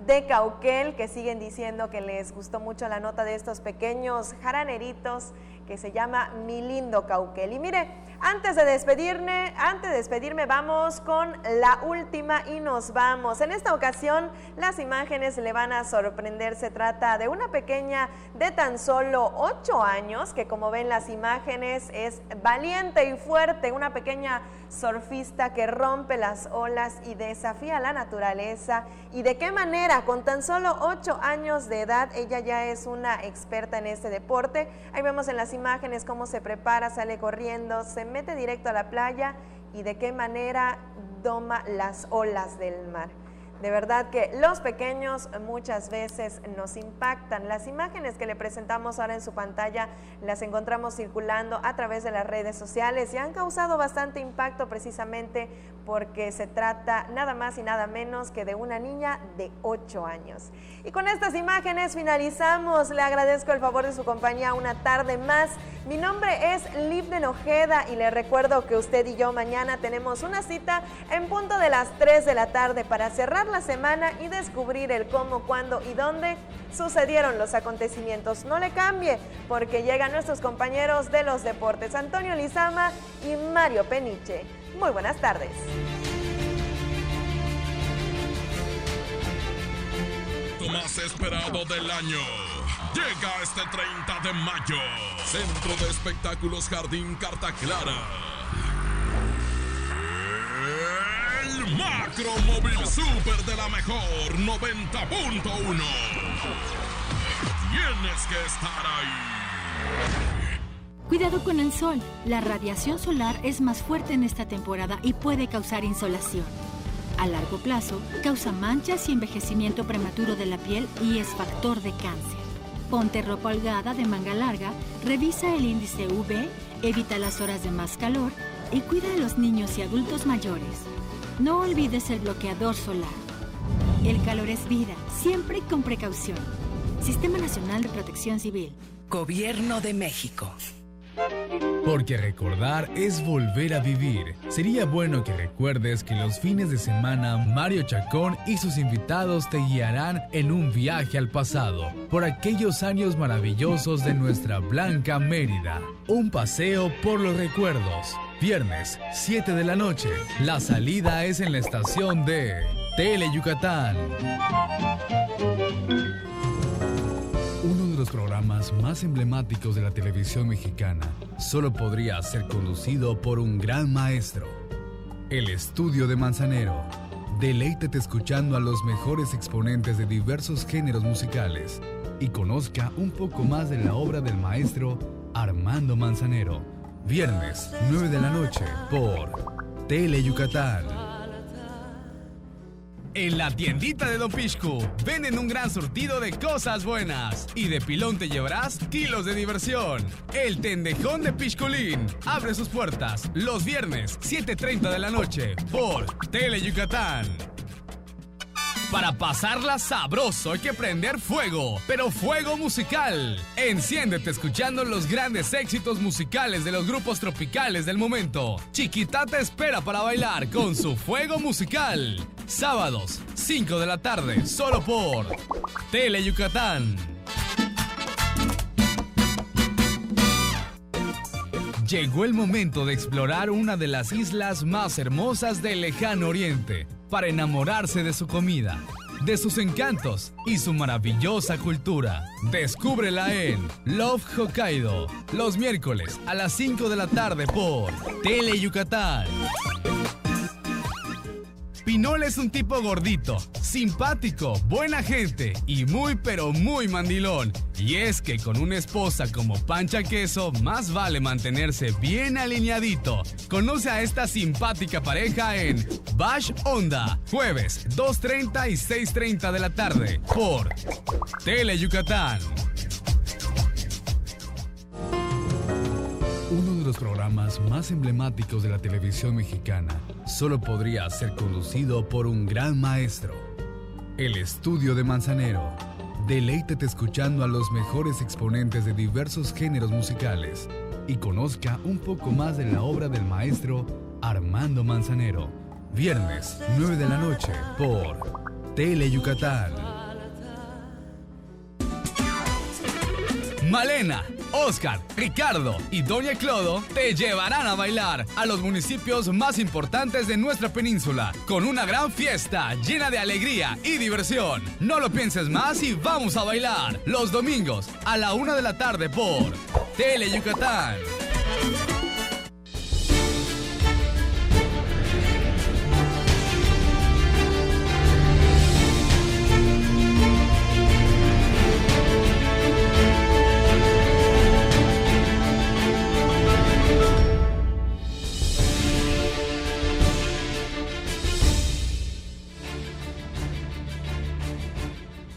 de Cauquel, que siguen diciendo que les gustó mucho la nota de estos pequeños jaraneritos que se llama Mi Lindo Cauquel. Y mire, antes de despedirme, vamos con la última y nos vamos. En esta ocasión, las imágenes le van a sorprender. Se trata de una pequeña de tan solo 8 años, que como ven las imágenes es valiente y fuerte, una pequeña surfista que rompe las olas y desafía la naturaleza. ¿Y de qué manera? Con tan solo 8 años de edad, ella ya es una experta en este deporte. Ahí vemos en las imágenes cómo se prepara, sale corriendo, se mete directo a la playa y de qué manera doma las olas del mar. De verdad que los pequeños muchas veces nos impactan. Las imágenes que le presentamos ahora en su pantalla las encontramos circulando a través de las redes sociales y han causado bastante impacto precisamente porque se trata nada más y nada menos que de una niña de 8 años. Y con estas imágenes finalizamos. Le agradezco el favor de su compañía una tarde más. Mi nombre es Livden Ojeda y le recuerdo que usted y yo mañana tenemos una cita en punto de las 3 de la tarde para cerrar la semana y descubrir el cómo, cuándo y dónde sucedieron los acontecimientos. No le cambie porque llegan nuestros compañeros de los deportes, Antonio Lizama y Mario Peniche. Muy buenas tardes. Más esperado del año. Llega este 30 de mayo. Centro de Espectáculos Jardín Carta Clara. El Macromóvil Super de la mejor 90.1. Tienes que estar ahí. Cuidado con el sol. La radiación solar es más fuerte en esta temporada y puede causar insolación. A largo plazo, causa manchas y envejecimiento prematuro de la piel y es factor de cáncer. Ponte ropa holgada de manga larga, revisa el índice UV, evita las horas de más calor y cuida a los niños y adultos mayores. No olvides el bloqueador solar. El calor es vida, siempre con precaución. Sistema Nacional de Protección Civil. Gobierno de México. Porque recordar es volver a vivir. Sería bueno que recuerdes que los fines de semana Mario Chacón y sus invitados te guiarán en un viaje al pasado, por aquellos años maravillosos de nuestra blanca Mérida. Un paseo por los recuerdos. Viernes, 7 de la noche. La salida es en la estación de Teleyucatán. Uno de los programas más emblemáticos de la televisión mexicana solo podría ser conducido por un gran maestro. El Estudio de Manzanero. Deleítete escuchando a los mejores exponentes de diversos géneros musicales y conozca un poco más de la obra del maestro Armando Manzanero. Viernes, 9 de la noche, por Teleyucatán. En la tiendita de Don Pixcu venden un gran surtido de cosas buenas y de pilón te llevarás kilos de diversión. El Tendejón de Pixculín abre sus puertas los viernes 7:30 de la noche por Teleyucatán. Para pasarla sabroso hay que prender fuego, pero fuego musical. Enciéndete escuchando los grandes éxitos musicales de los grupos tropicales del momento. Chiquita te espera para bailar con su fuego musical. Sábados, 5 de la tarde, solo por Teleyucatán. Llegó el momento de explorar una de las islas más hermosas del lejano oriente para enamorarse de su comida, de sus encantos y su maravillosa cultura. Descúbrela en Love Hokkaido, los miércoles a las 5 de la tarde por Tele Yucatán. Pinol es un tipo gordito, simpático, buena gente y muy pero muy mandilón. Y es que con una esposa como Pancha Queso, más vale mantenerse bien alineadito. Conoce a esta simpática pareja en Bash Onda, jueves 2:30 y 6:30 de la tarde por Tele Yucatán. Uno de los programas más emblemáticos de la televisión mexicana solo podría ser conducido por un gran maestro. El Estudio de Manzanero. Deleítate escuchando a los mejores exponentes de diversos géneros musicales y conozca un poco más de la obra del maestro Armando Manzanero. Viernes, 9 de la noche por Tele Yucatán. Malena, Oscar, Ricardo y Doña Clodo te llevarán a bailar a los municipios más importantes de nuestra península con una gran fiesta llena de alegría y diversión. No lo pienses más y vamos a bailar los domingos a la 1 de la tarde por Tele Yucatán.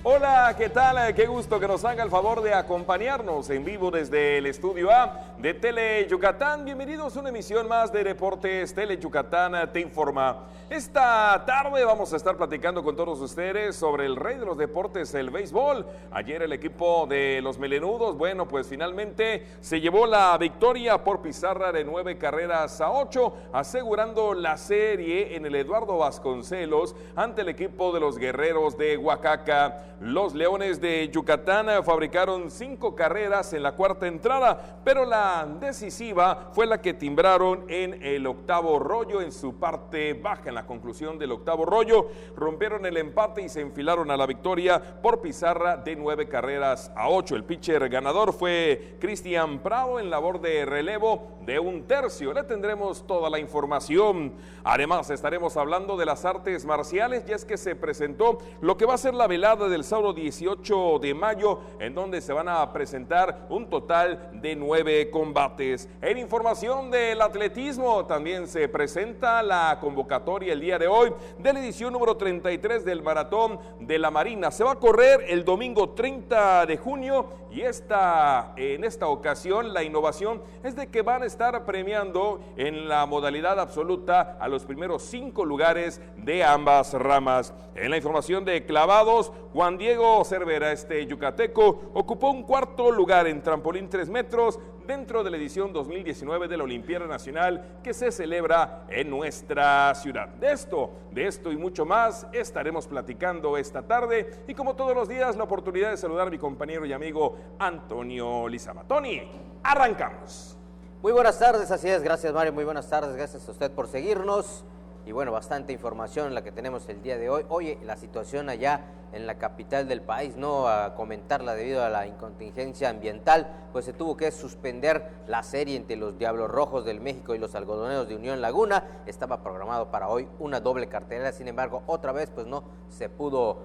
Hola, ¿qué tal? Qué gusto que nos haga el favor de acompañarnos en vivo desde el Estudio A de Tele Yucatán. Bienvenidos a una emisión más de Deportes Tele Yucatán Te Informa. Esta tarde vamos a estar platicando con todos ustedes sobre el rey de los deportes, el béisbol. Ayer el equipo de los melenudos, bueno, pues finalmente se llevó la victoria por pizarra de 9-8, asegurando la serie en el Eduardo Vasconcelos ante el equipo de los guerreros de Oaxaca. Los Leones de Yucatán fabricaron 5 carreras en la cuarta entrada, pero la decisiva fue la que timbraron en el octavo rollo, en su parte baja. En la conclusión del octavo rollo, rompieron el empate y se enfilaron a la victoria por pizarra de 9-8. El pitcher ganador fue Cristian Prado en labor de relevo de 1/3. Le tendremos toda la información. Además, estaremos hablando de las artes marciales, y es que se presentó lo que va a ser la velada del sábado 18 de mayo, en donde se van a presentar un total de 9 combates. En información del atletismo, también se presenta la convocatoria el día de hoy de la edición número 33 del Maratón de la Marina. Se va a correr el domingo 30 de junio y en esta ocasión la innovación es de que van a estar premiando en la modalidad absoluta a los primeros 5 lugares de ambas ramas. En la información de clavados, Juan Diego Cervera, yucateco, ocupó un 4º lugar en trampolín 3 metros dentro de la edición 2019 de la Olimpiada Nacional que se celebra en nuestra ciudad. De esto y mucho más estaremos platicando esta tarde, y como todos los días la oportunidad de saludar a mi compañero y amigo Antonio Lizama. Tony, arrancamos. Muy buenas tardes, así es, gracias Mario, muy buenas tardes, gracias a usted por seguirnos. Y bueno, bastante información la que tenemos el día de hoy. Oye, la situación allá en la capital del país, no a comentarla debido a la incontingencia ambiental, pues se tuvo que suspender la serie entre los Diablos Rojos del México y los Algodoneros de Unión Laguna. Estaba programado para hoy una doble cartelera, sin embargo, otra vez pues no se pudo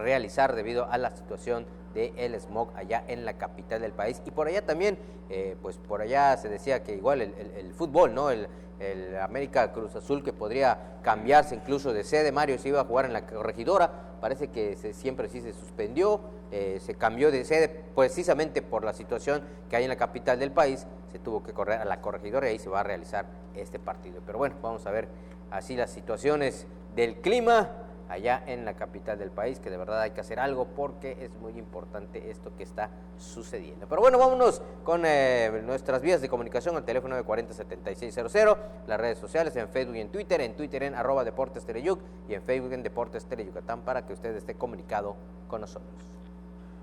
realizar debido a la situación del smog allá en la capital del país. Y por allá también, por allá se decía que igual el fútbol, ¿no? El América Cruz Azul, que podría cambiarse incluso de sede. Mario, se iba a jugar en la Corregidora, parece que siempre sí se suspendió, se cambió de sede precisamente por la situación que hay en la capital del país. Se tuvo que correr a la Corregidora y ahí se va a realizar este partido. Pero bueno, vamos a ver así las situaciones del clima allá en la capital del país, que de verdad hay que hacer algo porque es muy importante esto que está sucediendo. Pero bueno, vámonos con nuestras vías de comunicación, al teléfono de 407600, las redes sociales en Facebook y en Twitter en @DeportesTeleyuc y en Facebook en Deportes Tele Yucatán, para que usted esté comunicado con nosotros.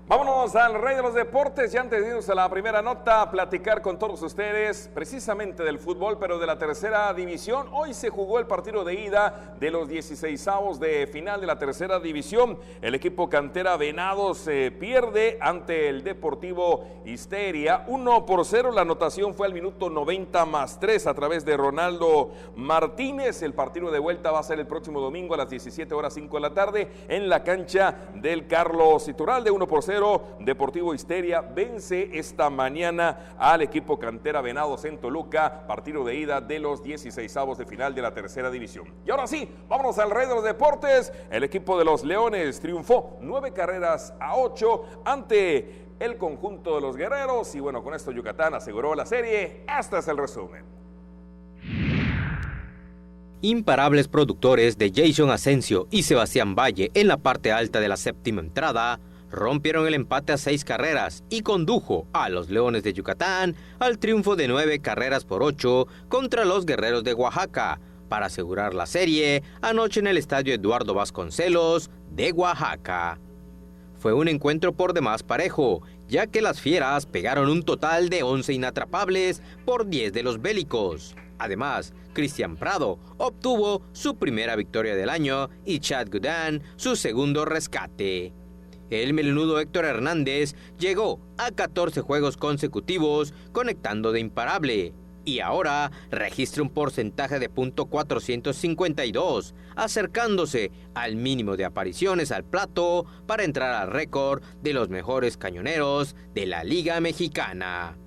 Vámonos al rey de los deportes y antes de irnos a la primera nota, platicar con todos ustedes precisamente del fútbol, pero de la tercera división. Hoy se jugó el partido de ida de los 16avos de final de la tercera división. El equipo cantera Venados pierde ante el Deportivo Histeria 1-0. La anotación fue al minuto 90+3 a través de Ronaldo Martínez. El partido de vuelta va a ser el próximo domingo a las 17:05 de la tarde en la cancha del Carlos Iturralde. 1-0. Deportivo Histeria vence esta mañana al equipo cantera Venados en Toluca, partido de ida de los 16avos de final de la tercera división. Y ahora sí, vámonos al rey de los deportes. El equipo de los Leones triunfó 9-8 ante el conjunto de los Guerreros y bueno, con esto Yucatán aseguró la serie. Este es el resumen. Imparables productores de Jason Asensio y Sebastián Valle en la parte alta de la séptima entrada rompieron el empate a 6 carreras y condujo a los Leones de Yucatán al triunfo de 9-8 contra los Guerreros de Oaxaca para asegurar la serie anoche en el estadio Eduardo Vasconcelos de Oaxaca. Fue un encuentro por demás parejo, ya que las Fieras pegaron un total de 11 inatrapables por 10 de los bélicos. Además, Cristian Prado obtuvo su primera victoria del año y Chad Godin su segundo rescate. El melenudo Héctor Hernández llegó a 14 juegos consecutivos conectando de imparable y ahora registra un porcentaje de .452, acercándose al mínimo de apariciones al plato para entrar al récord de los mejores cañoneros de la Liga Mexicana.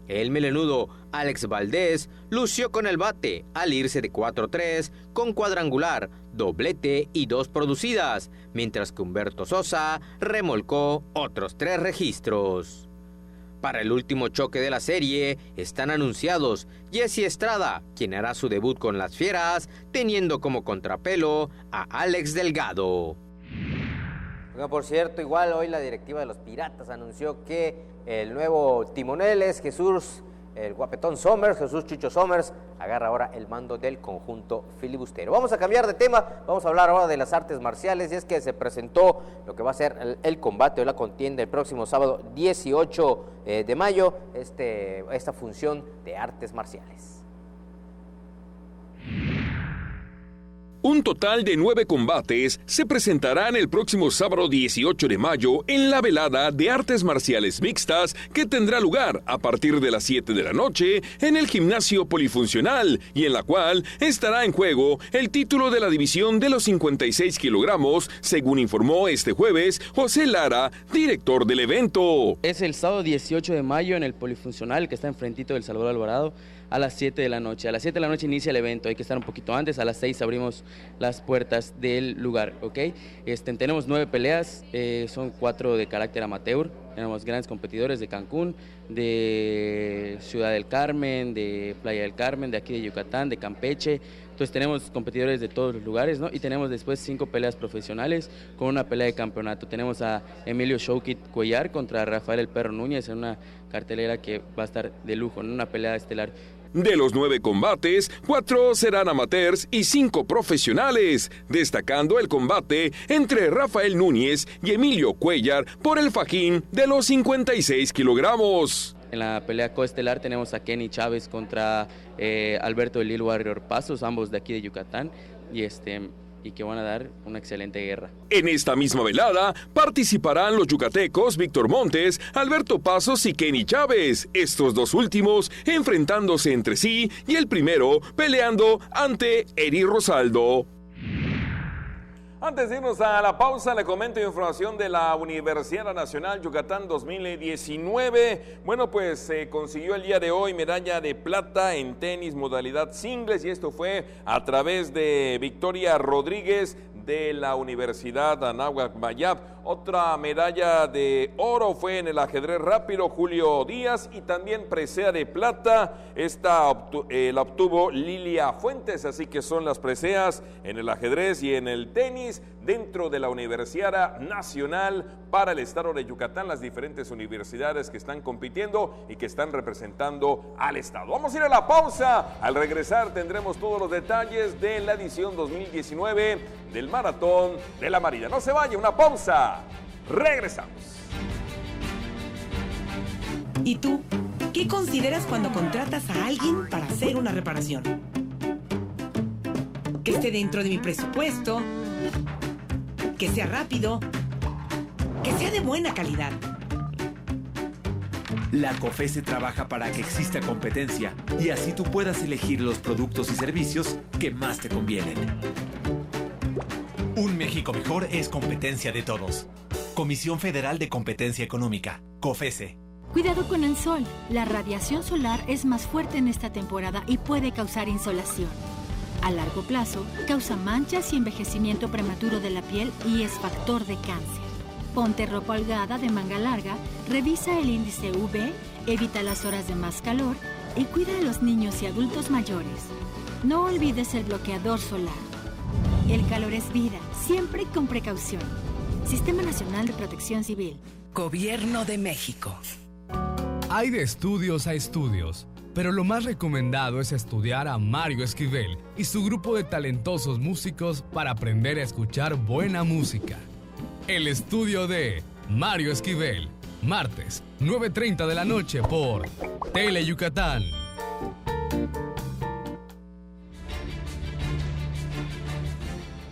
El melenudo Alex Valdés lució con el bate al irse de 4-3 con cuadrangular, doblete y 2 producidas, mientras que Humberto Sosa remolcó otros 3 registros. Para el último choque de la serie están anunciados Jesse Estrada, quien hará su debut con las Fieras, teniendo como contrapelo a Alex Delgado. Bueno, por cierto, igual hoy la directiva de los Piratas anunció que el nuevo timonel es Jesús, el guapetón Somers, Jesús Chucho Somers, agarra ahora el mando del conjunto filibustero. Vamos a cambiar de tema, vamos a hablar ahora de las artes marciales, y es que se presentó lo que va a ser el combate o la contienda el próximo sábado 18 de mayo, esta función de artes marciales. Un total de 9 combates se presentarán el próximo sábado 18 de mayo en la velada de artes marciales mixtas que tendrá lugar a partir de las 7 de la noche en el gimnasio polifuncional y en la cual estará en juego el título de la división de los 56 kilogramos, según informó este jueves José Lara, director del evento. Es el sábado 18 de mayo en el polifuncional que está enfrentito del Salvador Alvarado, a las 7 de la noche. A las 7 de la noche inicia el evento, hay que estar un poquito antes, a las 6 abrimos las puertas del lugar, ¿ok? Tenemos 9 peleas, son 4 de carácter amateur, tenemos grandes competidores de Cancún, de Ciudad del Carmen, de Playa del Carmen, de aquí de Yucatán, de Campeche. Entonces tenemos competidores de todos los lugares, ¿no? Y tenemos después 5 peleas profesionales con una pelea de campeonato. Tenemos a Emilio Showkit Cuellar contra Rafael El Perro Núñez en una cartelera que va a estar de lujo, en una pelea estelar. De los 9 combates, 4 serán amateurs y 5 profesionales, destacando el combate entre Rafael Núñez y Emilio Cuellar por el fajín de los 56 kilogramos. En la pelea coestelar tenemos a Kenny Chávez contra Alberto de Lil Warrior Pasos, ambos de aquí de Yucatán, y que van a dar una excelente guerra. En esta misma velada participarán los yucatecos Víctor Montes, Alberto Pasos y Kenny Chávez, estos dos últimos enfrentándose entre sí y el primero peleando ante Eri Rosaldo. Antes de irnos a la pausa, le comento información de la Universidad Nacional Yucatán 2019. Bueno, pues se consiguió el día de hoy medalla de plata en tenis modalidad singles y esto fue a través de Victoria Rodríguez de la Universidad Anáhuac Mayap. Otra medalla de oro fue en el ajedrez rápido Julio Díaz y también presea de plata. Esta la obtuvo Lilia Fuentes, así que son las preseas en el ajedrez y en el tenis dentro de la Universidad Nacional para el estado de Yucatán, las diferentes universidades que están compitiendo y que están representando al estado. Vamos a ir a la pausa. Al regresar tendremos todos los detalles de la edición 2019 del Maratón de la Marina. No se vaya, una pausa. Regresamos. ¿Y tú? ¿Qué consideras cuando contratas a alguien para hacer una reparación? Que esté dentro de mi presupuesto, que sea rápido, que sea de buena calidad. La COFESE trabaja para que exista competencia y así tú puedas elegir los productos y servicios que más te convienen. Un México mejor es competencia de todos. Comisión Federal de Competencia Económica, COFESE. Cuidado con el sol. La radiación solar es más fuerte en esta temporada y puede causar insolación. A largo plazo, causa manchas y envejecimiento prematuro de la piel y es factor de cáncer. Ponte ropa holgada de manga larga, revisa el índice UV, evita las horas de más calor y cuida a los niños y adultos mayores. No olvides el bloqueador solar. El calor es vida, siempre con precaución. Sistema Nacional de Protección Civil. Gobierno de México. Hay de estudios a estudios, pero lo más recomendado es estudiar a Mario Esquivel y su grupo de talentosos músicos para aprender a escuchar buena música. El estudio de Mario Esquivel, martes, 9:30 de la noche por Tele Yucatán.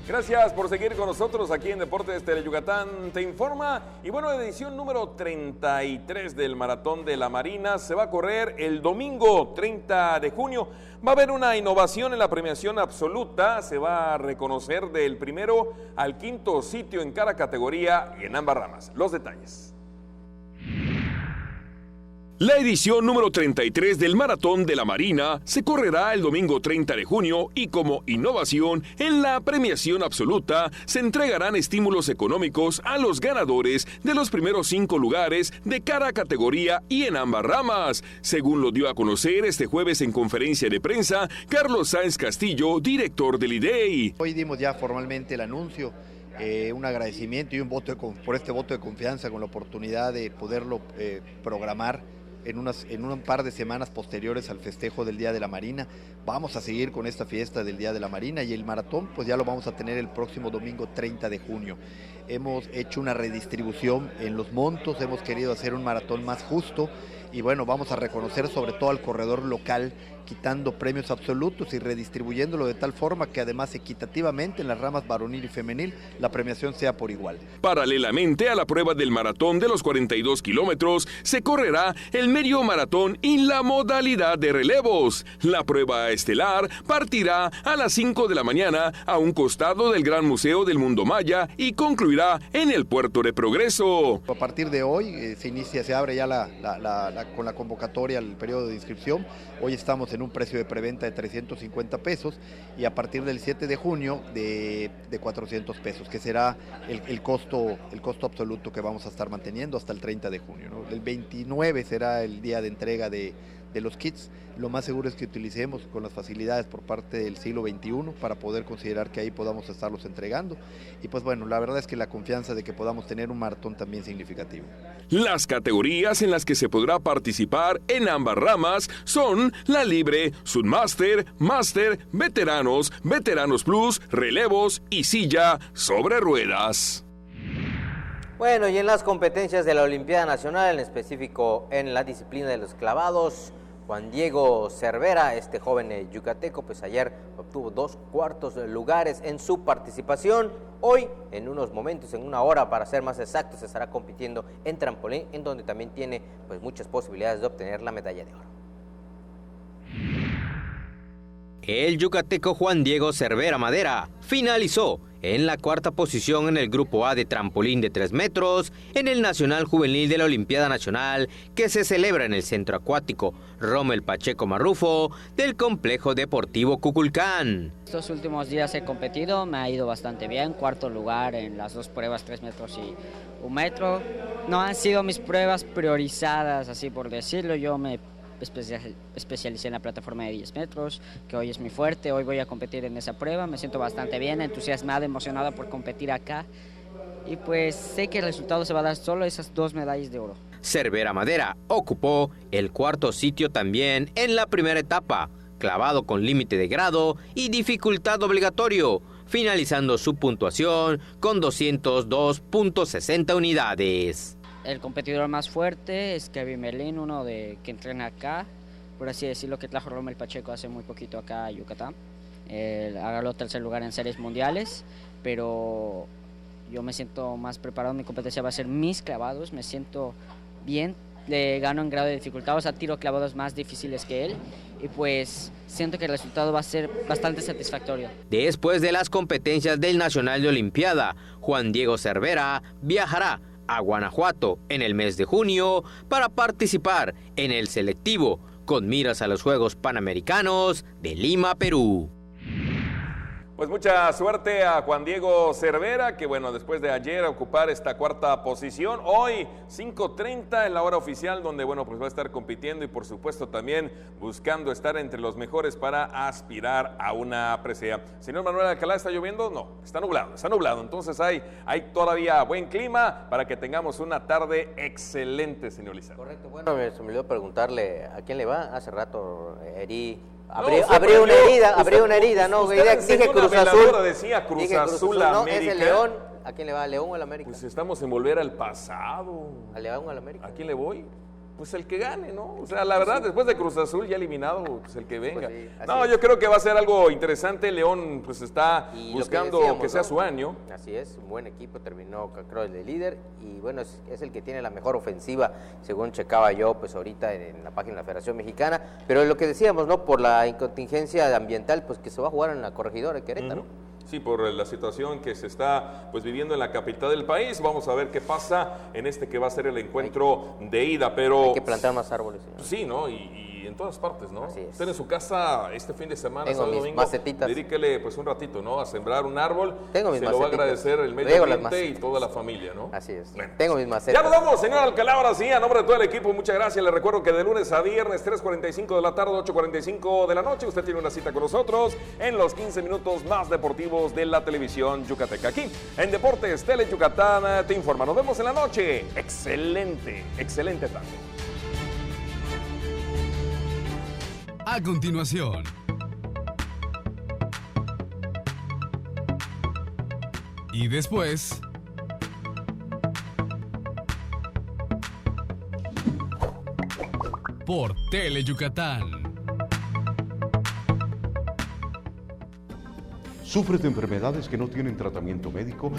Gracias por seguir con nosotros aquí en Deportes Tele Yucatán Te Informa. Y bueno, edición número 33 del Maratón de la Marina se va a correr el domingo 30 de junio. Va a haber una innovación en la premiación absoluta. Se va a reconocer del primero al quinto sitio en cada categoría y en ambas ramas. Los detalles. La edición número 33 del Maratón de la Marina se correrá el domingo 30 de junio y como innovación en la premiación absoluta se entregarán estímulos económicos a los ganadores de los primeros 5 lugares de cada categoría y en ambas ramas, según lo dio a conocer este jueves en conferencia de prensa Carlos Sáenz Castillo, director del IDEI. Hoy dimos ya formalmente el anuncio. Un agradecimiento y un voto por este voto de confianza con la oportunidad de poderlo programar en un par de semanas posteriores al festejo del Día de la Marina. Vamos a seguir con esta fiesta del Día de la Marina y el maratón pues ya lo vamos a tener el próximo domingo 30 de junio. Hemos hecho una redistribución en los montos, hemos querido hacer un maratón más justo y bueno, vamos a reconocer sobre todo al corredor local, quitando premios absolutos y redistribuyéndolo de tal forma que además equitativamente en las ramas varonil y femenil la premiación sea por igual. Paralelamente a la prueba del maratón de los 42 kilómetros, se correrá el medio maratón en la modalidad de relevos. La prueba estelar partirá a las 5 de la mañana a un costado del Gran Museo del Mundo Maya y concluirá en el Puerto de Progreso. A partir de hoy se abre ya con la convocatoria el periodo de inscripción. Hoy estamos en un precio de preventa de 350 pesos y a partir del 7 de junio de 400 pesos, que será el costo absoluto que vamos a estar manteniendo hasta el 30 de junio, ¿no? El 29 será el día de entrega de los kits. Lo más seguro es que utilicemos con las facilidades por parte del siglo XXI para poder considerar que ahí podamos estarlos entregando. Y pues bueno, la verdad es que la confianza de que podamos tener un maratón también significativo. Las categorías en las que se podrá participar en ambas ramas son la libre, Submaster, Master, Veteranos, Veteranos Plus, Relevos y Silla sobre ruedas. Bueno, y en las competencias de la Olimpiada Nacional, en específico en la disciplina de los clavados, Juan Diego Cervera, este joven yucateco, pues ayer obtuvo 2 cuartos lugares en su participación. Hoy, en unos momentos, en una hora para ser más exactos, se estará compitiendo en trampolín, en donde también tiene pues muchas posibilidades de obtener la medalla de oro. El yucateco Juan Diego Cervera Madera finalizó en la 4ª posición en el Grupo A de trampolín de 3 metros en el Nacional Juvenil de la Olimpiada Nacional que se celebra en el Centro Acuático Rommel Pacheco Marrufo del Complejo Deportivo Cuculcán. Estos últimos días he competido, me ha ido bastante bien, 4º lugar en las 2 pruebas, 3 metros y 1 metro. No han sido mis pruebas priorizadas, así por decirlo. Yo me especialicé en la plataforma de 10 metros, que hoy es muy fuerte. Hoy voy a competir en esa prueba, me siento bastante bien, entusiasmada, emocionada por competir acá. Y pues sé que el resultado se va a dar solo esas 2 medallas de oro. Cervera Madera ocupó el 4º sitio también en la primera etapa, clavado con límite de grado y dificultad obligatorio, finalizando su puntuación con 202.60 unidades. el competidor más fuerte es Kevin Merlin, uno que entrena acá, por así decirlo, que trajo Rommel Pacheco hace muy poquito acá a Yucatán. Agarró tercer lugar en series mundiales, pero yo me siento más preparado. Mi competencia va a ser mis clavados, me siento bien, le gano en grado de dificultad, o sea, tiro clavados más difíciles que él, y pues siento que el resultado va a ser bastante satisfactorio. Después de las competencias del Nacional de Olimpiada, Juan Diego Cervera viajará a Guanajuato en el mes de junio para participar en el selectivo con miras a los Juegos Panamericanos de Lima, Perú. Pues mucha suerte a Juan Diego Cervera, que bueno, después de ayer ocupar esta cuarta posición, hoy 5:30 en la hora oficial, donde bueno, pues va a estar compitiendo y por supuesto también buscando estar entre los mejores para aspirar a una presea. Señor Manuel Alcalá, ¿está lloviendo? No, está nublado, entonces hay todavía buen clima para que tengamos una tarde excelente, señor Lizardo. Correcto, bueno, se me olvidó preguntarle a quién le va, hace rato abrió una herida, ¿no? Dije Cruz Azul. Decía Cruz Azul América. No, es el León. ¿A quién le va? ¿A León o al América? Pues estamos en volver al pasado. ¿A León o al América? ¿A quién le voy? Pues el que gane, ¿no? O sea, la verdad, después de Cruz Azul ya eliminado, pues el que venga. Pues sí, no, yo creo que va a ser algo interesante. León pues está buscando que sea su año. Así es, un buen equipo, terminó creo de líder y bueno, es el que tiene la mejor ofensiva, según checaba yo pues ahorita en la página de la Federación Mexicana, pero lo que decíamos, ¿no? Por la incontingencia ambiental, pues que se va a jugar en la Corregidora de Querétaro. Sí, por la situación que se está pues viviendo en la capital del país. Vamos a ver qué pasa en este que va a ser el encuentro de ida, pero... Hay que plantar más árboles. Señor. Sí, ¿no? Y en todas partes, ¿no? Así es. Usted en su casa este fin de semana, tengo sábado, mis domingo, macetitas. Dedíquele pues un ratito, ¿no? A sembrar un árbol. Tengo mis se macetitas. lo va a agradecer el medio ambiente y toda la familia, ¿no? Así es. Bueno. Tengo mis macetas. Ya nos vamos, señor Alcalá, ahora sí, a nombre de todo el equipo, muchas gracias. Le recuerdo que de lunes a viernes, 3:45 de la tarde, 8:45 de la noche, usted tiene una cita con nosotros en los 15 minutos más deportivos de la televisión yucateca. Aquí, en Deportes Tele Yucatán, te informa. Nos vemos en la noche. Excelente tarde. A continuación, y después, por Tele Yucatán. ¿Sufres de enfermedades que no tienen tratamiento médico?